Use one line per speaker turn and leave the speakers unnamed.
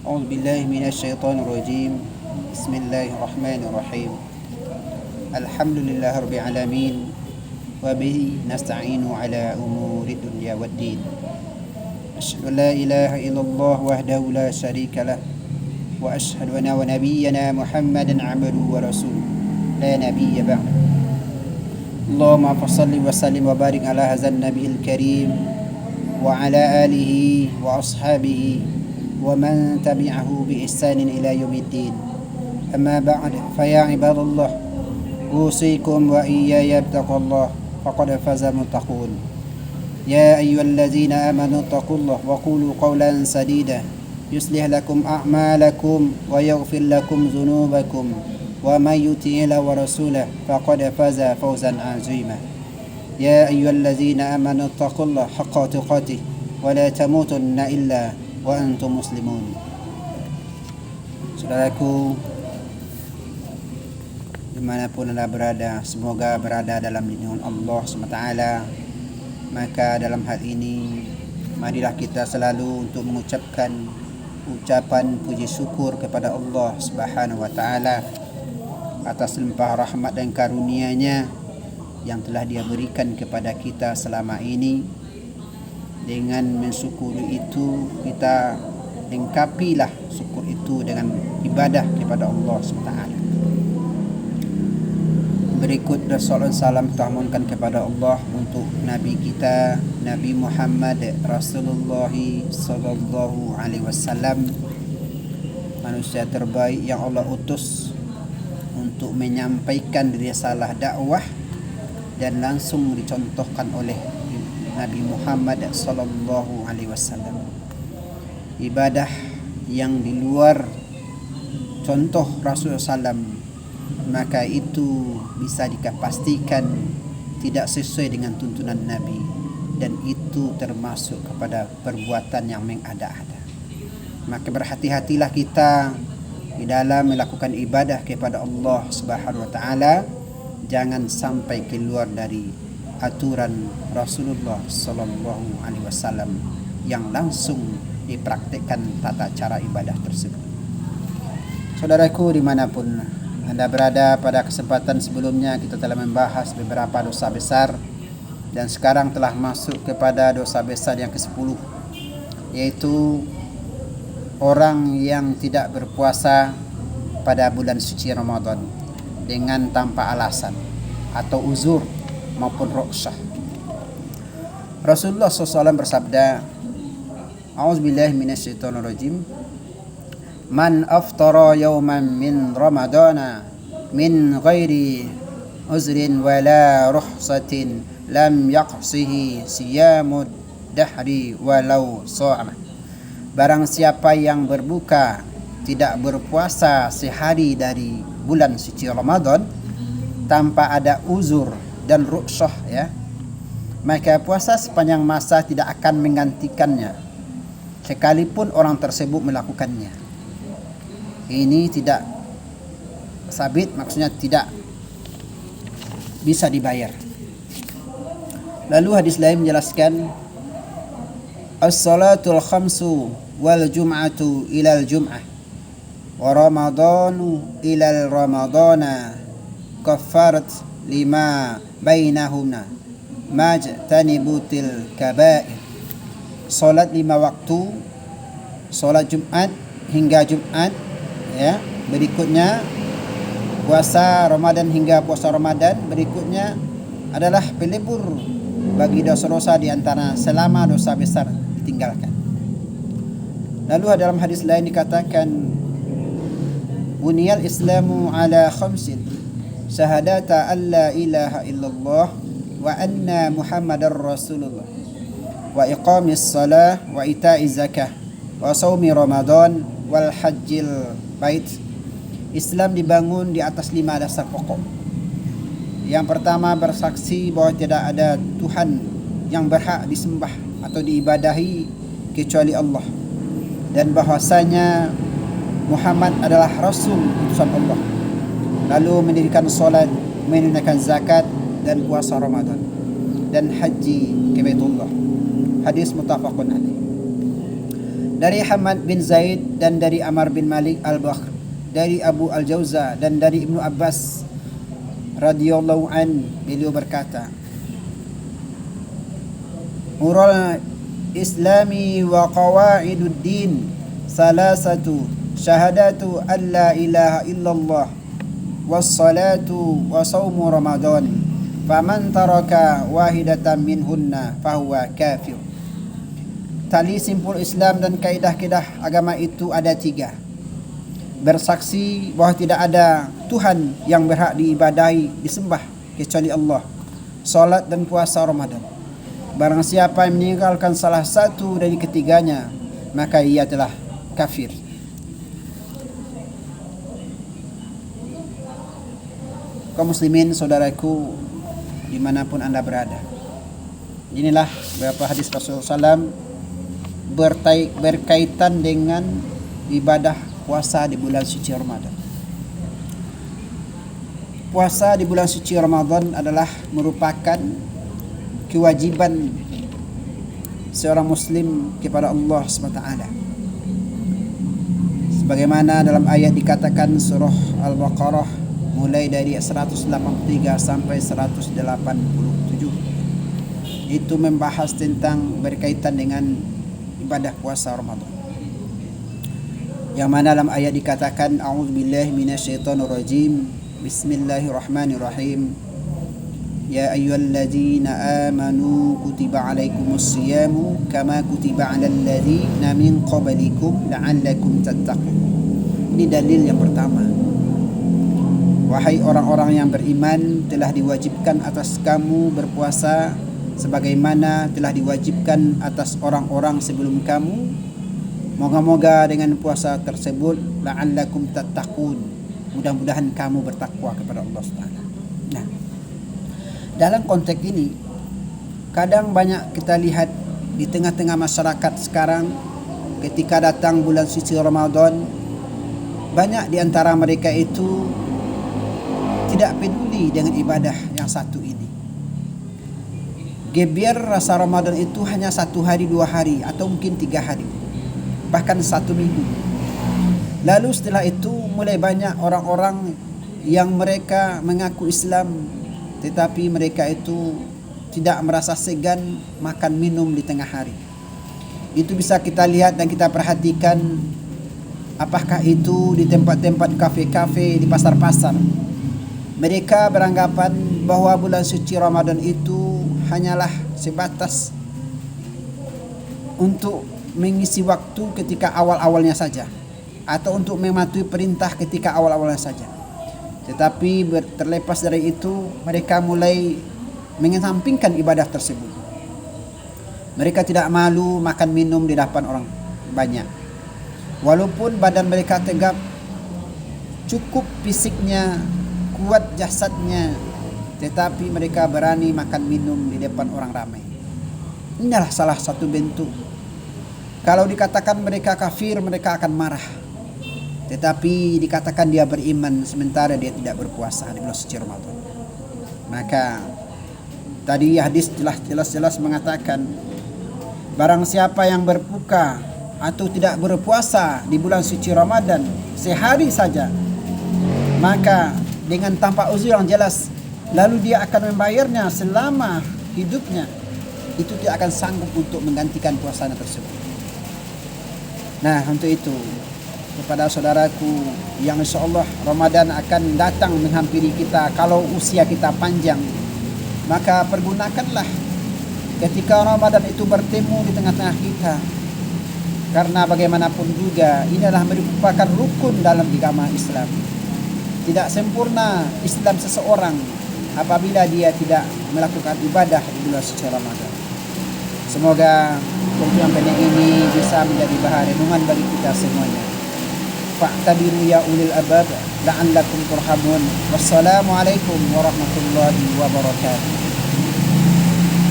أعوذ بالله من الشيطان الرجيم. بسم الله الرحمن الرحيم. الحمد لله رب العالمين وبه نستعين على أمور الدنيا والدين. أشهد أن لا إله إلا الله وحده لا شريك له وأشهد أن نبينا محمدا عبده ورسوله لا نبي بعده. اللهم صل وسلم وبارك على هذا النبي الكريم وعلى آله وأصحابه ومن تبعه بإحسان إلى يوم الدين. أما بعد فيا عباد الله أوصيكم وإياي بتقوى الله فقد فاز المتقون. يا أيها الذين آمنوا اتقوا الله وقولوا قولا سديدا يصلح لكم أعمالكم ويغفر لكم ذنوبكم ومن يطع الله ورسوله فقد فاز فوزا عظيما. يا أيها الذين آمنوا اتقوا الله حق تقاته ولا تموتن إلا وأنتم مسلمون. Saudaraku dimanapun anda berada, semoga berada dalam lindungan Allah SWT. Maka dalam hal ini marilah kita selalu untuk mengucapkan ucapan puji syukur kepada Allah Subhanahu wa taala atas limpah rahmat dan karunia-Nya yang telah Dia berikan kepada kita selama ini. Dengan mensyukuri itu, kita lengkapilah syukur itu dengan ibadah kepada Allah SWT. Berikut salam salam kita mohonkan kepada Allah untuk Nabi kita, Nabi Muhammad Rasulullah sallallahu alaihi wasallam, manusia terbaik yang Allah utus untuk menyampaikan risalah dakwah dan langsung dicontohkan oleh Nabi Muhammad sallallahu alaihi wasallam. Ibadah yang di luar contoh Rasulullah SAW, maka itu bisa dipastikan tidak sesuai dengan tuntunan Nabi, dan itu termasuk kepada perbuatan yang mengada-ada. Maka berhati-hatilah kita di dalam melakukan ibadah kepada Allah Subhanahu wa taala, jangan sampai keluar dari aturan Rasulullah sallallahu alaihi wasallam yang langsung dipraktikkan tata cara ibadah tersebut. Saudaraku dimanapun anda berada, pada kesempatan sebelumnya kita telah membahas beberapa dosa besar, dan sekarang telah masuk kepada dosa besar yang ke-10, yaitu orang yang tidak berpuasa pada bulan suci Ramadan dengan tanpa alasan atau uzur maupun rukhsah. Rasulullah SAW bersabda, A'udzubillahi minasyaitonirrajim, Man aftara yawman min ramadana min ghairi uzrin wala rukhsatin lam yaqsihi siyamud dahri walau sha'ama. Barang siapa yang berbuka tidak berpuasa sehari dari bulan suci Ramadan tanpa ada uzur dan rukhsah, ya, maka puasa sepanjang masa tidak akan menggantikannya sekalipun orang tersebut melakukannya. Ini tidak sabit, maksudnya tidak bisa dibayar. Lalu hadis lain menjelaskan, As-salatul khamsu wal jum'atu ilal jum'ah wa ramadanu ilal ramadana kaffarat lima bainahuna majtanibutil kaba'ir. Salat 5 waktu, salat Jumat hingga Jumat, ya. Berikutnya puasa Ramadan hingga puasa Ramadan. Berikutnya adalah pelebur bagi dosa-dosa di antara selama dosa besar ditinggalkan. Lalu dalam hadis lain dikatakan, Buniyal Islamu ala khamsin, syahadata an la ilaha illallah wa anna Muhammadar Rasulullah wa iqamis salah wa ita'iz zakah wa shaumi Ramadan wal hajjil bait. Islam dibangun di atas 5 dasar pokok. Yang pertama, bersaksi bahwa tidak ada Tuhan yang berhak disembah atau diibadahi kecuali Allah, dan bahwasanya Muhammad adalah Rasul utusan Allah. Lalu mendirikan solat, menunaikan zakat dan puasa Ramadan, dan haji ke Baitullah. Hadis muttafaqun alaih. dari Hamad bin Zaid dan dari Amr bin Malik al-Bakhr, dari Abu al-Jauza dan dari Ibnu Abbas radhiyallahu an, beliau berkata, Urul Islami wa qawaidud din salasatu syahadatu an la ilaha illallah wassalatu wa saumu ramadan faman taraka wahidatan minhunna fahuwa kafir. Tali simpul Islam dan kaidah-kaidah agama itu ada 3. Bersaksi bahwa tidak ada Tuhan yang berhak diibadahi, disembah kecuali Allah, salat dan puasa Ramadan. Barang siapa yang meninggalkan salah satu dari ketiganya, maka ia telah kafir. Kaum muslimin, saudaraku, dimanapun anda berada, inilah beberapa hadis Rasulullah SAW berkaitan dengan ibadah puasa di bulan suci Ramadan. Puasa di bulan suci Ramadan adalah merupakan kewajiban seorang muslim kepada Allah SWT. Sebagaimana dalam ayat dikatakan surah Al-Baqarah mulai dari 183 sampai 187. Itu membahas tentang berkaitan dengan ibadah puasa Ramadan. Yang mana dalam ayat dikatakan a'udzubillahi minasyaitonirrajim, bismillahirrahmanirrahim, ya ayyuhalladzina amanu kutiba alaikumus siyamu kama kutiba alal ladzina min qablikum la'allakum tattaqun. Ini dalil yang pertama. Wahai orang-orang yang beriman, telah diwajibkan atas kamu berpuasa sebagaimana telah diwajibkan atas orang-orang sebelum kamu. Moga-moga dengan puasa tersebut la'allakum tattaqun, mudah-mudahan kamu bertakwa kepada Allah SWT. Nah, dalam konteks ini kadang banyak kita lihat di tengah-tengah masyarakat sekarang, ketika datang bulan suci Ramadan, banyak di antara mereka itu tidak peduli dengan ibadah yang satu ini. Gebiar rasa Ramadan itu hanya 1 hari, 2 hari, atau mungkin 3 hari, bahkan 1 minggu. Lalu setelah itu mulai banyak orang-orang yang mereka mengaku Islam, tetapi mereka itu tidak merasa segan makan minum di tengah hari. Itu bisa kita lihat dan kita perhatikan, apakah itu di tempat-tempat kafe-kafe, di pasar-pasar. Mereka beranggapan bahwa bulan suci Ramadan itu hanyalah sebatas untuk mengisi waktu ketika awal-awalnya saja, atau untuk mematuhi perintah ketika awal-awalnya saja. Tetapi terlepas dari itu, mereka mulai mengesampingkan ibadah tersebut. Mereka tidak malu makan minum di depan orang banyak. Walaupun badan mereka tegap, cukup fisiknya, kuat jasadnya, tetapi mereka berani makan minum di depan orang ramai. Inilah salah satu bentuk. Kalau dikatakan mereka kafir, mereka akan marah. Tetapi dikatakan dia beriman sementara dia tidak berpuasa di bulan suci Ramadan. Maka tadi hadis jelas mengatakan, barang siapa yang berbuka atau tidak berpuasa di bulan suci Ramadan sehari saja, maka dengan tanpa uzur yang jelas, lalu dia akan membayarnya selama hidupnya, itu tidak akan sanggup untuk menggantikan puasanya tersebut. Nah, untuk itu kepada saudaraku yang insyaallah Ramadan akan datang menghampiri kita, kalau usia kita panjang, maka pergunakanlah ketika Ramadan itu bertemu di tengah-tengah kita. Karena bagaimanapun juga ini adalah merupakan rukun dalam agama Islam. Tidak sempurna Islam seseorang apabila dia tidak melakukan ibadah di bulan suci Ramadan. Semoga pertemuan pendek ini bisa menjadi bahan renungan bagi kita semuanya. Fa'tabiru ya ulil albab la'allakum turhamun. Wassalamualaikum warahmatullahi wabarakatuh.